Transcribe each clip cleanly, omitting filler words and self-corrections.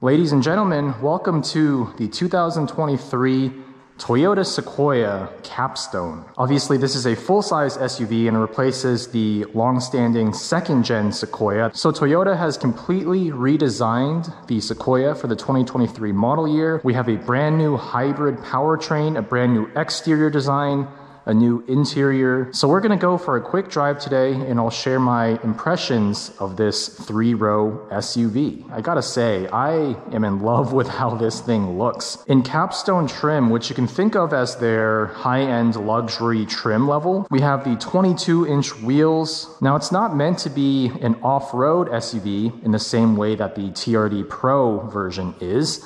Ladies and gentlemen, welcome to the 2023 Toyota Sequoia Capstone. Obviously, this is a full-size SUV and it replaces the long-standing second-gen Sequoia. So Toyota has completely redesigned the Sequoia for the 2023 model year. We have a brand new hybrid powertrain, a brand new exterior design, a new interior. So we're gonna go for a quick drive today and I'll share my impressions of this three-row SUV. I gotta say, I am in love with how this thing looks. In Capstone trim, which you can think of as their high-end luxury trim level, we have the 22-inch wheels. Now it's not meant to be an off-road SUV in the same way that the TRD Pro version is.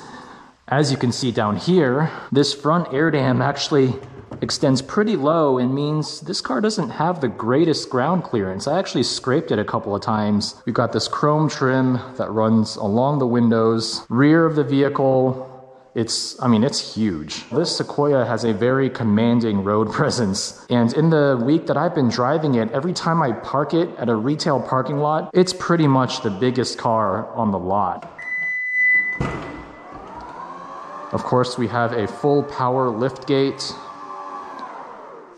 As you can see down here, this front air dam actually extends pretty low and means this car doesn't have the greatest ground clearance. I actually scraped it a couple of times. We've got this chrome trim that runs along the windows. Rear of the vehicle, it's huge. This Sequoia has a very commanding road presence. And in the week that I've been driving it, every time I park it at a retail parking lot, it's pretty much the biggest car on the lot. Of course, we have a full power liftgate.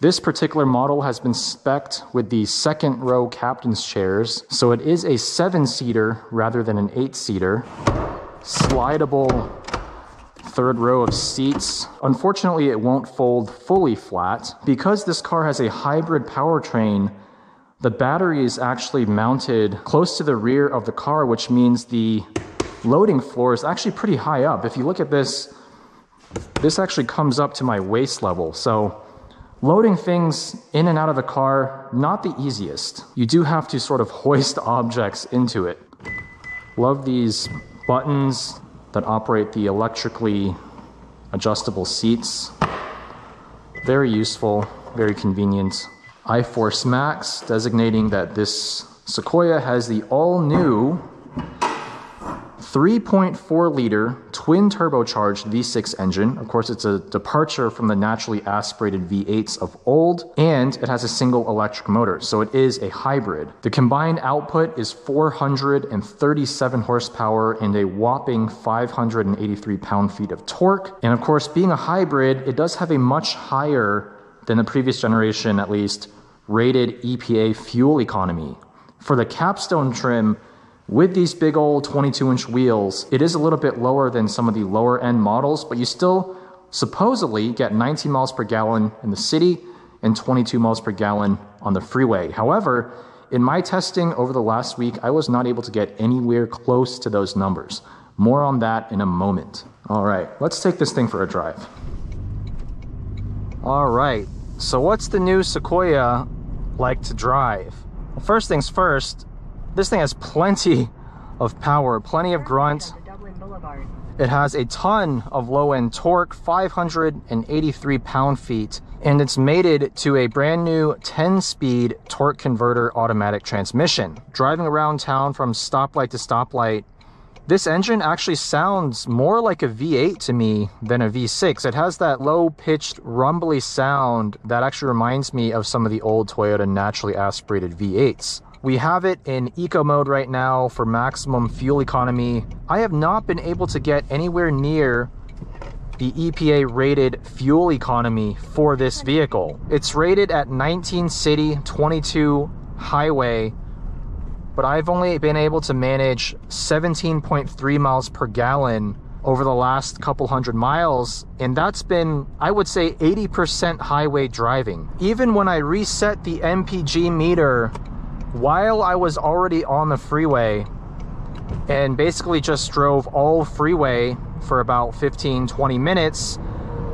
This particular model has been spec'd with the second row captain's chairs, so it is a 7-seater rather than an 8-seater. Slidable third row of seats. Unfortunately, it won't fold fully flat. Because this car has a hybrid powertrain, the battery is actually mounted close to the rear of the car, which means the loading floor is actually pretty high up. If you look at this, this actually comes up to my waist level, so loading things in and out of the car, not the easiest. You do have to sort of hoist objects into it. Love these buttons that operate the electrically adjustable seats. Very useful, very convenient. iForce Max, designating that this Sequoia has the all-new 3.4-liter twin turbocharged V6 engine. Of course, it's a departure from the naturally aspirated V8s of old, and it has a single electric motor, so it is a hybrid. The combined output is 437 horsepower and a whopping 583 pound-feet of torque. And of course, being a hybrid, it does have a much higher than the previous generation, at least, rated EPA fuel economy. For the Capstone trim, with these big old 22-inch wheels, it is a little bit lower than some of the lower-end models, but you still supposedly get 19 miles per gallon in the city and 22 miles per gallon on the freeway. However, in my testing over the last week, I was not able to get anywhere close to those numbers. More on that in a moment. All right, let's take this thing for a drive. All right, so what's the new Sequoia like to drive? Well, first things first, this thing has plenty of power, plenty of grunt. It has a ton of low-end torque, 583 pound-feet, and it's mated to a brand new 10-speed torque converter automatic transmission. Driving around town from stoplight to stoplight, this engine actually sounds more like a V8 to me than a V6. It has that low-pitched, rumbly sound that actually reminds me of some of the old Toyota naturally aspirated V8s. We have it in eco mode right now for maximum fuel economy. I have not been able to get anywhere near the EPA rated fuel economy for this vehicle. It's rated at 19 city, 22 highway, but I've only been able to manage 17.3 miles per gallon over the last couple hundred miles, and that's been, I would say, 80% highway driving. Even when I reset the MPG meter while I was already on the freeway and basically just drove all freeway for about 15-20 minutes,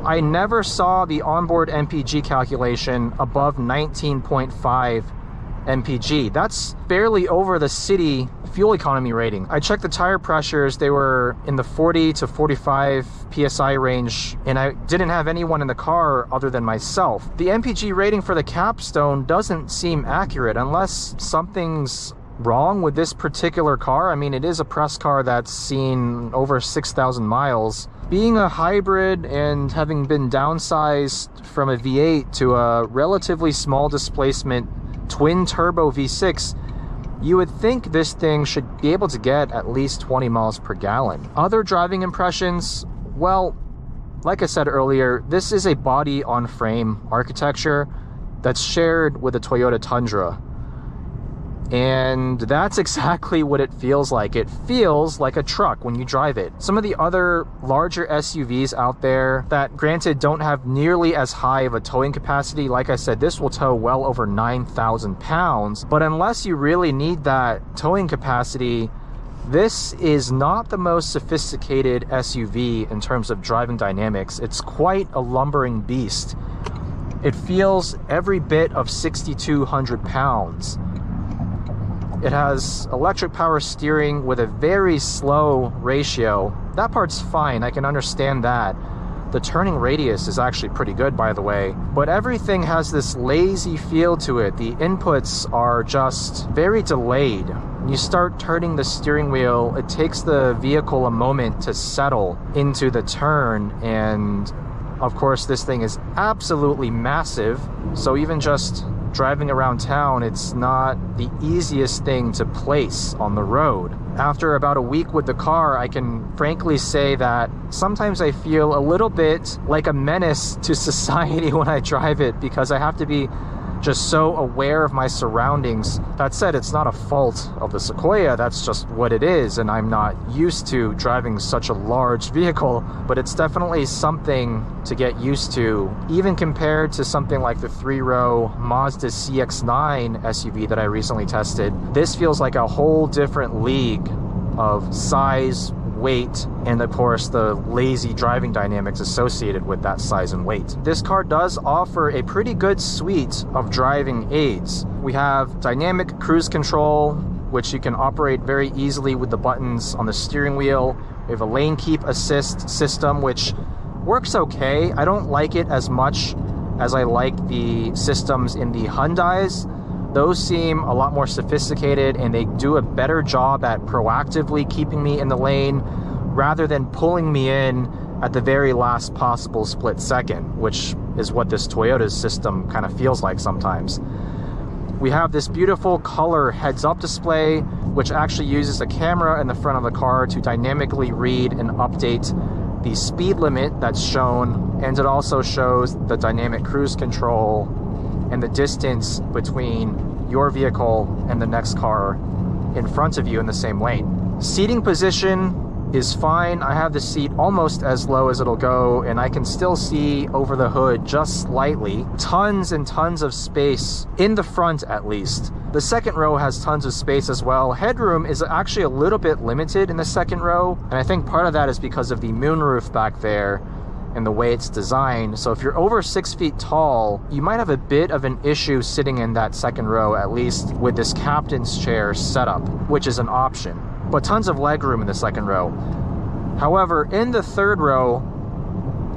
I never saw the onboard MPG calculation above 19.5 MPG. That's barely over the city fuel economy rating. I checked the tire pressures, they were in the 40 to 45 PSI range, and I didn't have anyone in the car other than myself. The MPG rating for the Capstone doesn't seem accurate unless something's wrong with this particular car. I mean, it is a press car that's seen over 6,000 miles. Being a hybrid and having been downsized from a V8 to a relatively small displacement twin turbo V6, you would think this thing should be able to get at least 20 miles per gallon. Other driving impressions, well, like I said earlier, this is a body-on-frame architecture that's shared with the Toyota Tundra. And that's exactly what it feels like. It feels like a truck when you drive it. Some of the other larger SUVs out there that, granted, don't have nearly as high of a towing capacity, like I said, this will tow well over 9,000 pounds. But unless you really need that towing capacity, this is not the most sophisticated SUV in terms of driving dynamics. It's quite a lumbering beast. It feels every bit of 6,200 pounds. It has electric power steering with a very slow ratio. That part's fine, I can understand that. The turning radius is actually pretty good, by the way. But everything has this lazy feel to it. The inputs are just very delayed. When you start turning the steering wheel, it takes the vehicle a moment to settle into the turn, and of course this thing is absolutely massive, so even just driving around town, it's not the easiest thing to place on the road. After about a week with the car, I can frankly say that sometimes I feel a little bit like a menace to society when I drive it, because I have to be just so aware of my surroundings. That said, it's not a fault of the Sequoia, that's just what it is, and I'm not used to driving such a large vehicle, but it's definitely something to get used to, even compared to something like the 3-row Mazda CX-9 SUV that I recently tested. This feels like a whole different league of size, weight, and of course the lazy driving dynamics associated with that size and weight. This car does offer a pretty good suite of driving aids. We have dynamic cruise control, which you can operate very easily with the buttons on the steering wheel. We have a lane keep assist system, which works okay. I don't like it as much as I like the systems in the Hyundais. Those seem a lot more sophisticated, and they do a better job at proactively keeping me in the lane rather than pulling me in at the very last possible split second, which is what this Toyota's system kind of feels like sometimes. We have this beautiful color heads-up display, which actually uses a camera in the front of the car to dynamically read and update the speed limit that's shown, and it also shows the dynamic cruise control and the distance between your vehicle and the next car in front of you in the same lane. Seating position is fine. I have the seat almost as low as it'll go, and I can still see over the hood just slightly. Tons and tons of space in the front, at least. The second row has tons of space as well. Headroom is actually a little bit limited in the second row, and I think part of that is because of the moonroof back there and the way it's designed. So if you're over 6 feet tall, you might have a bit of an issue sitting in that second row, at least with this captain's chair setup, which is an option. But tons of legroom in the second row. However, in the third row,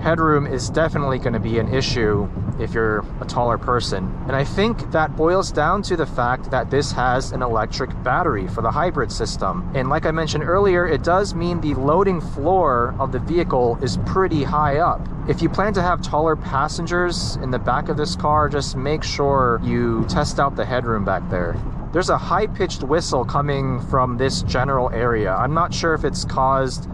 headroom is definitely going to be an issue if you're a taller person. And I think that boils down to the fact that this has an electric battery for the hybrid system. And like I mentioned earlier, it does mean the loading floor of the vehicle is pretty high up. If you plan to have taller passengers in the back of this car, just make sure you test out the headroom back there. There's a high-pitched whistle coming from this general area. I'm not sure if it's caused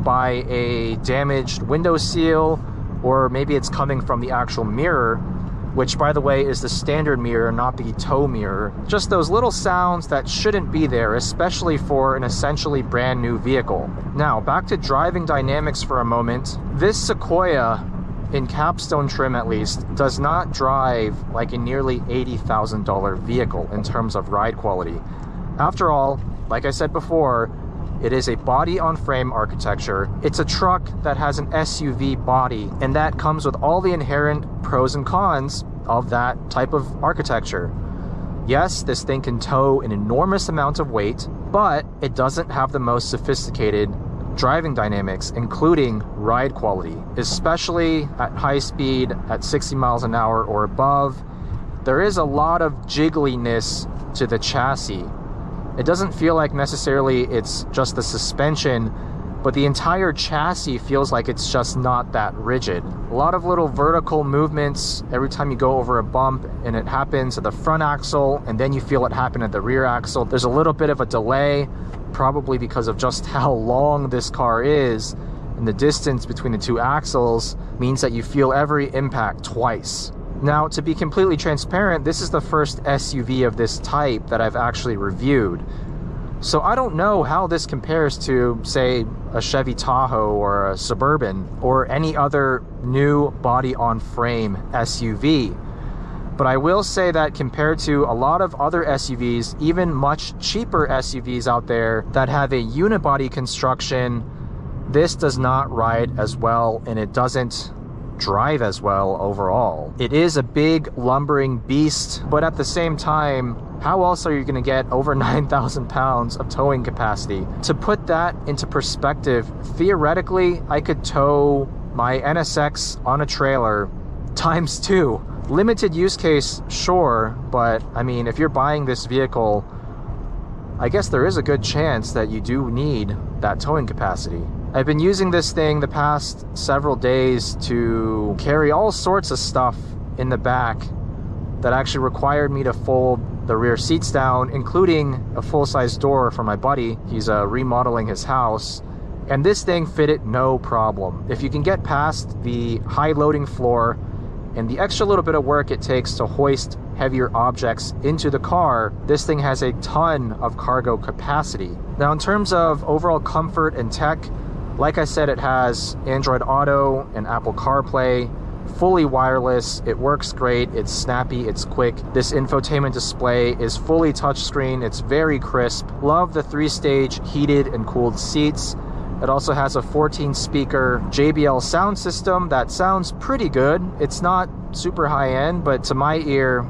by a damaged window seal, or maybe it's coming from the actual mirror, which, by the way, is the standard mirror, not the tow mirror. Just those little sounds that shouldn't be there, especially for an essentially brand new vehicle. Now, back to driving dynamics for a moment. This Sequoia, in Capstone trim at least, does not drive like a nearly $80,000 vehicle in terms of ride quality. After all, like I said before, it is a body-on-frame architecture. It's a truck that has an SUV body, and that comes with all the inherent pros and cons of that type of architecture. Yes, this thing can tow an enormous amount of weight, but it doesn't have the most sophisticated driving dynamics, including ride quality, especially at high speed at 60 miles an hour or above. There is a lot of jiggliness to the chassis. It doesn't feel like necessarily it's just the suspension but the entire chassis feels like it's just not that rigid. A lot of little vertical movements every time you go over a bump, and it happens at the front axle, and then you feel it happen at the rear axle. There's a little bit of a delay, probably because of just how long this car is, and the distance between the two axles means that you feel every impact twice. Now, to be completely transparent, this is the first SUV of this type that I've actually reviewed. So I don't know how this compares to, say, a Chevy Tahoe or a Suburban or any other new body-on-frame SUV. But I will say that compared to a lot of other SUVs, even much cheaper SUVs out there that have a unibody construction, this does not ride as well, and it doesn't drive as well overall. It is a big lumbering beast, but at the same time, how else are you going to get over 9,000 pounds of towing capacity? To put that into perspective, theoretically, I could tow my NSX on a trailer times 2. Limited use case, sure, but I mean, if you're buying this vehicle, I guess there is a good chance that you do need that towing capacity. I've been using this thing the past several days to carry all sorts of stuff in the back that actually required me to fold the rear seats down, including a full-size door for my buddy. He's remodeling his house, and this thing fitted no problem. If you can get past the high loading floor and the extra little bit of work it takes to hoist heavier objects into the car, this thing has a ton of cargo capacity. Now, in terms of overall comfort and tech, like I said, it has Android Auto and Apple CarPlay, fully wireless. It works great, it's snappy, it's quick. This infotainment display is fully touchscreen, it's very crisp. Love the 3-stage heated and cooled seats. It also has a 14-speaker JBL sound system that sounds pretty good. It's not super high-end, but to my ear,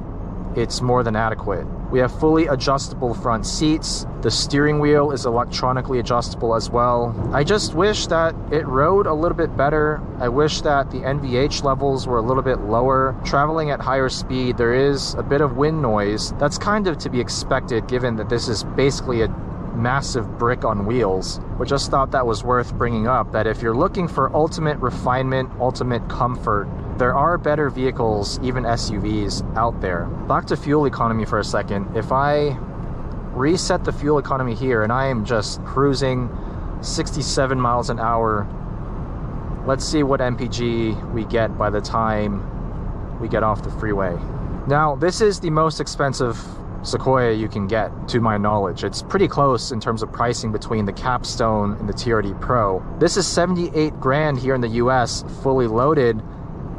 it's more than adequate. We have fully adjustable front seats. The steering wheel is electronically adjustable as well. I just wish that it rode a little bit better. I wish that the NVH levels were a little bit lower. Traveling at higher speed, there is a bit of wind noise. That's kind of to be expected given that this is basically a massive brick on wheels. But just thought that was worth bringing up, that if you're looking for ultimate refinement, ultimate comfort, there are better vehicles, even SUVs, out there. Back to fuel economy for a second. If I reset the fuel economy here and I am just cruising 67 miles an hour, let's see what MPG we get by the time we get off the freeway. Now, this is the most expensive Sequoia you can get, to my knowledge. It's pretty close in terms of pricing between the Capstone and the TRD Pro. This is 78 grand here in the US, fully loaded,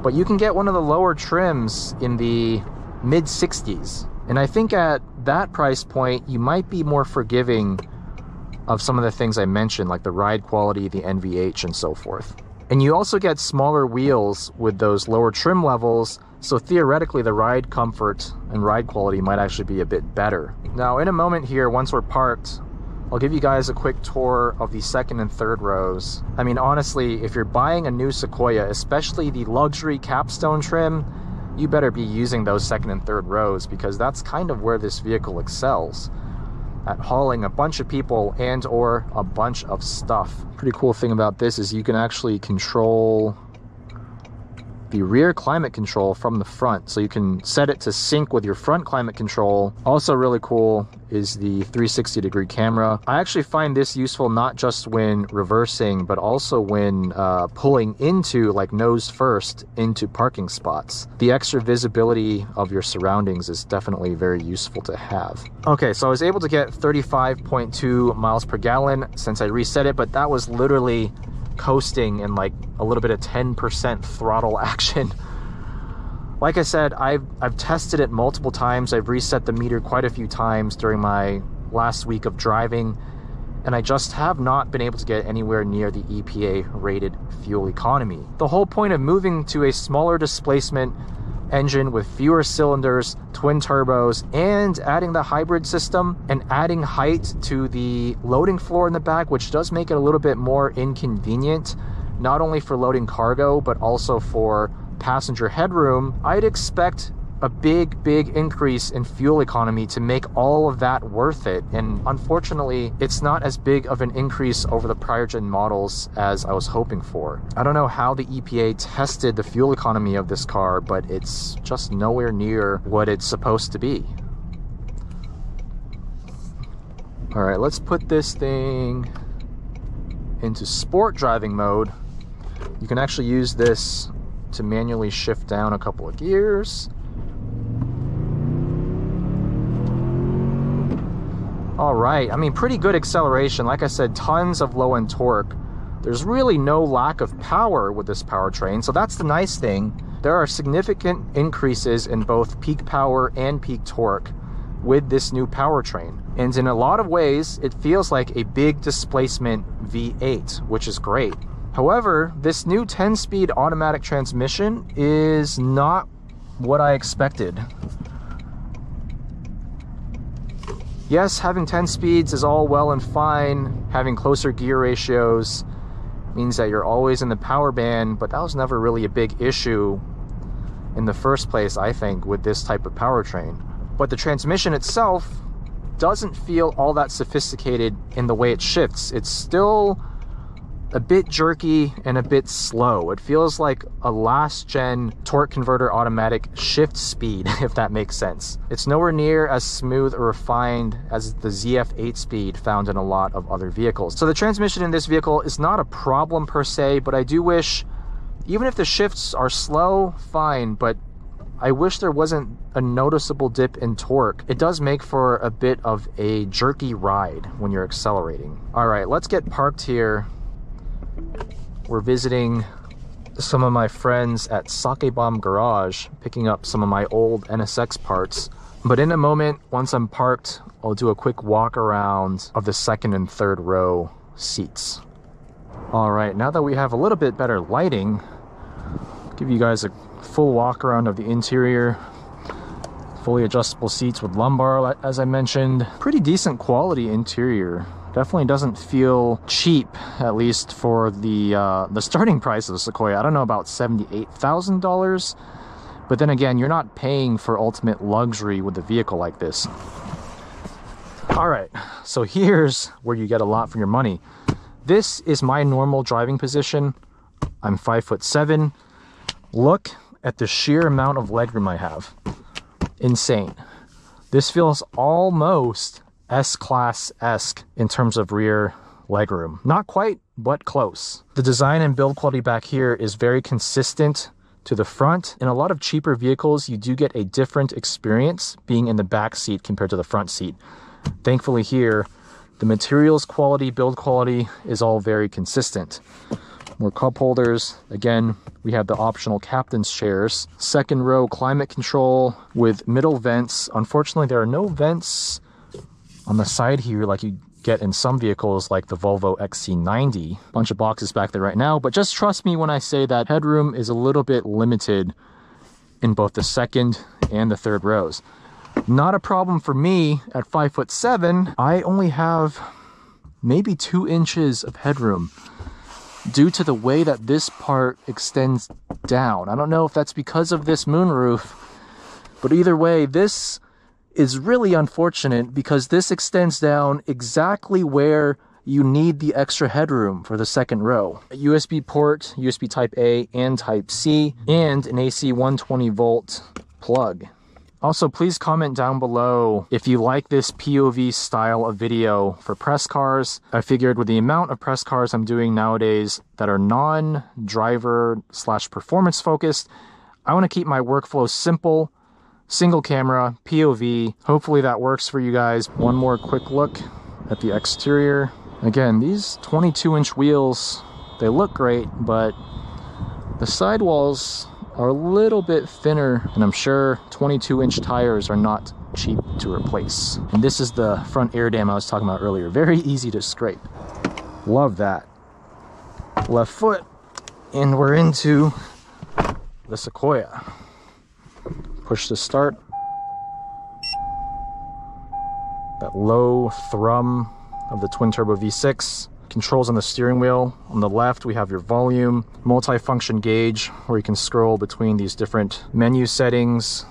but you can get one of the lower trims in the mid-60s. And I think at that price point, you might be more forgiving of some of the things I mentioned, like the ride quality, the NVH, and so forth. And you also get smaller wheels with those lower trim levels, so theoretically the ride comfort and ride quality might actually be a bit better. Now, in a moment here, once we're parked, I'll give you guys a quick tour of the second and third rows. I mean, honestly, if you're buying a new Sequoia, especially the luxury Capstone trim, you better be using those second and third rows, because that's kind of where this vehicle excels at hauling a bunch of people and or a bunch of stuff. Pretty cool thing about this is you can actually control the rear climate control from the front, so you can set it to sync with your front climate control. Also really cool is the 360-degree camera. I actually find this useful not just when reversing, but also when pulling into, like nose first, into parking spots. The extra visibility of your surroundings is definitely very useful to have. Okay, so I was able to get 35.2 miles per gallon since I reset it, but that was literally coasting in like a little bit of 10% throttle action. Like I said, I've tested it multiple times. I've reset the meter quite a few times during my last week of driving, and I just have not been able to get anywhere near the EPA rated fuel economy. The whole point of moving to a smaller displacement engine with fewer cylinders, twin turbos, and adding the hybrid system and adding height to the loading floor in the back, which does make it a little bit more inconvenient, not only for loading cargo, but also for passenger headroom, I'd expect a big increase in fuel economy to make all of that worth it. And unfortunately, it's not as big of an increase over the prior gen models as I was hoping for. I don't know how the EPA tested the fuel economy of this car, but it's just nowhere near what it's supposed to be. All right, let's put this thing into sport driving mode. You can actually use this to manually shift down a couple of gears. All right, I mean, pretty good acceleration. Like I said, tons of low-end torque. There's really no lack of power with this powertrain, so that's the nice thing. There are significant increases in both peak power and peak torque with this new powertrain. And in a lot of ways, it feels like a big displacement V8, which is great. However, this new 10-speed automatic transmission is not what I expected. Yes, having 10 speeds is all well and fine. Having closer gear ratios means that you're always in the power band, but that was never really a big issue in the first place, I think, with this type of powertrain. But the transmission itself doesn't feel all that sophisticated in the way it shifts. It's still a bit jerky and a bit slow. It feels like a last gen torque converter automatic shift speed, if that makes sense. It's nowhere near as smooth or refined as the ZF 8-speed found in a lot of other vehicles. So the transmission in this vehicle is not a problem per se, but I do wish, even if the shifts are slow, fine, but I wish there wasn't a noticeable dip in torque. It does make for a bit of a jerky ride when you're accelerating. All right, let's get parked here. We're visiting some of my friends at Sake Bomb Garage, picking up some of my old NSX parts. But in a moment, once I'm parked, I'll do a quick walk around of the second and third row seats. All right, now that we have a little bit better lighting, I'll give you guys a full walk around of the interior. Fully adjustable seats with lumbar, as I mentioned. Pretty decent quality interior. Definitely doesn't feel cheap, at least for the starting price of the Sequoia. I don't know about $78,000, but then again, you're not paying for ultimate luxury with a vehicle like this. All right, so here's where you get a lot for your money. This is my normal driving position. I'm 5'7". Look at the sheer amount of legroom I have. Insane. This feels almost S-Class-esque in terms of rear legroom. Not quite, but close. The design and build quality back here is very consistent to the front. In a lot of cheaper vehicles, you do get a different experience being in the back seat compared to the front seat. Thankfully here, the materials quality, build quality is all very consistent. More cup holders. Again, we have the optional captain's chairs. Second row climate control with middle vents. Unfortunately, there are no vents on the side here like you get in some vehicles like the Volvo XC90. Bunch of boxes back there right now, but just trust me when I say that headroom is a little bit limited in both the second and the third rows. Not a problem for me at 5'7". I only have maybe 2 inches of headroom due to the way that this part extends down. I don't know if that's because of this moonroof, but either way, this is really unfortunate because this extends down exactly where you need the extra headroom for the second row. A USB port, USB Type A and Type C, and an AC 120 volt plug. Also, please comment down below if you like this POV style of video for press cars. I figured with the amount of press cars I'm doing nowadays that are non-driver / performance focused, I want to keep my workflow simple, single camera, POV. Hopefully that works for you guys. One more quick look at the exterior. Again, these 22-inch wheels, they look great, but the sidewalls are a little bit thinner, and I'm sure 22-inch tires are not cheap to replace. And this is the front air dam I was talking about earlier. Very easy to scrape. Love that. Left foot, and we're into the Sequoia. Push to start. That low thrum of the twin-turbo V6. Controls on the steering wheel. On the left, we have your volume, multi-function gauge, where you can scroll between these different menu settings,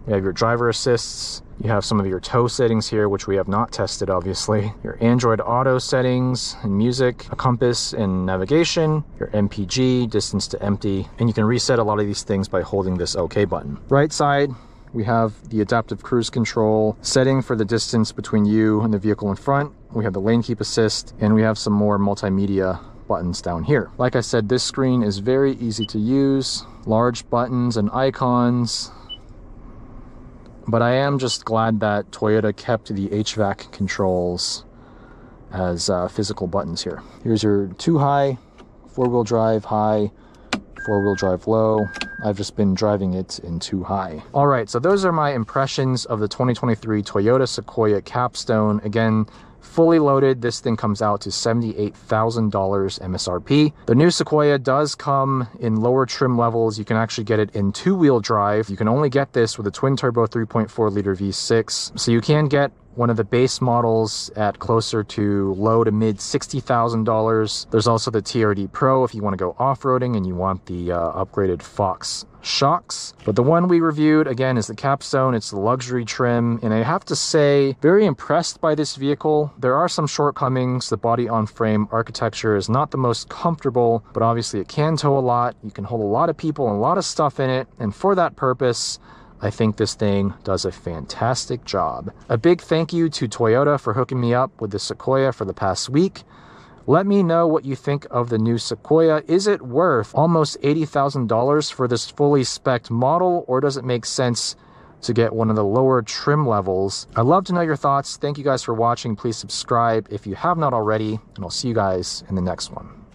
You have your driver assists. You have some of your tow settings here, which we have not tested, obviously. Your Android Auto settings and music, a compass and navigation, your MPG, distance to empty, and you can reset a lot of these things by holding this OK button. Right side, we have the adaptive cruise control setting for the distance between you and the vehicle in front. We have the lane keep assist, and we have some more multimedia buttons down here. Like I said, this screen is very easy to use, large buttons and icons. But I am just glad that Toyota kept the HVAC controls as physical buttons here. Here's your 2 high, 4-wheel drive high, 4-wheel drive low. I've just been driving it in 2 high. All right, so those are my impressions of the 2023 Toyota Sequoia Capstone. Again, fully loaded, this thing comes out to $78,000 MSRP. The new Sequoia does come in lower trim levels. You can actually get it in 2-wheel drive. You can only get this with a twin-turbo 3.4 liter V6. So you can get one of the base models at closer to low to mid $60,000. There's also the TRD Pro if you want to go off-roading and you want the upgraded Fox shocks. But the one we reviewed, again, is the Capstone. It's the luxury trim, and I have to say, very impressed by this vehicle. There are some shortcomings. The body-on-frame architecture is not the most comfortable, but obviously it can tow a lot. You can hold a lot of people and a lot of stuff in it, and for that purpose, I think this thing does a fantastic job. A big thank you to Toyota for hooking me up with the Sequoia for the past week. Let me know what you think of the new Sequoia. Is it worth almost $80,000 for this fully spec'd model, or does it make sense to get one of the lower trim levels? I'd love to know your thoughts. Thank you guys for watching. Please subscribe if you have not already, and I'll see you guys in the next one.